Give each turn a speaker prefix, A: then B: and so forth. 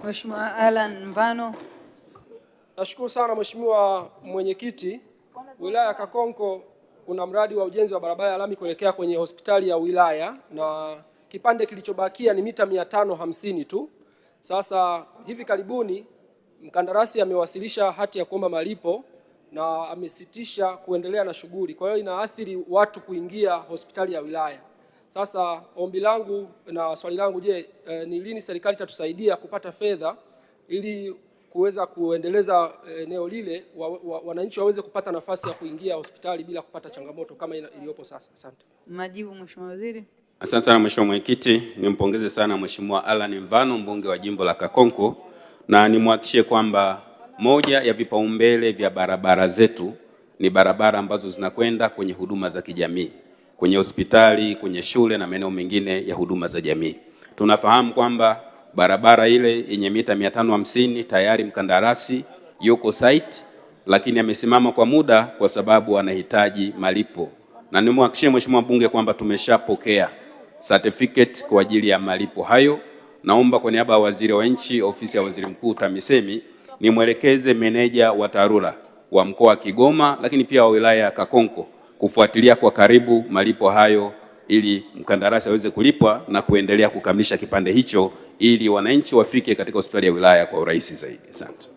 A: Mheshimiwa Alan Mvano.
B: Nashukuru sana Mheshimiwa Mwenyekiti. Wilaya ya Kakonko kuna mradi wa ujenzi wa barabara ya lami kuelekea kwenye hospitali ya wilaya na kipande kilichobakia ni mita 550 tu. Sasa hivi karibuni mkandarasi amewasilisha hati ya kuomba malipo na amesitisha kuendelea na shughuli. Kwa hiyo inaathiri watu kuingia hospitali ya wilaya. Sasa ombi langu na swali langu, je, ni lini serikali itatusaidia kupata fedha ili kuweza kuendeleza eneo lile, wananchi waweze kupata nafasi ya kuingia hospitali bila kupata changamoto kama iliyopo sasa? Asante.
A: Majibu Mheshimiwa Waziri.
C: Asante sana Mheshimiwa Mwenyekiti, nimpongeze sana Mheshimiwa Alan Mvano, mbunge wa jimbo la Kakonko, na nimhakikishie kwamba moja ya vipaumbele vya barabara zetu ni barabara ambazo zinakwenda kwenye huduma za kijamii, kwenye hospitali, kwenye shule na maeneo mengine ya huduma za jamii. Tunafahamu kwamba barabara ile yenye mita 550 tayari mkandarasi yuko site, lakini amesimama kwa muda kwa sababu anahitaji malipo. Na nimhakikishie Mheshimiwa mbunge kwamba tumeshapokea certificate kwa ajili ya malipo hayo. Naomba kwa niaba ya Waziri wa Nchi, Ofisi ya Waziri Mkuu TAMISEMI, nimwelekeze meneja wa TARURA wa mkoa wa Kigoma lakini pia wa wilaya ya Kakonko kufuatilia kwa karibu malipo hayo ili mkandarasi aweze kulipwa na kuendelea kukamilisha kipande hicho ili wananchi wafike katika hospitali ya wilaya kwa urahisi zaidi. Asante.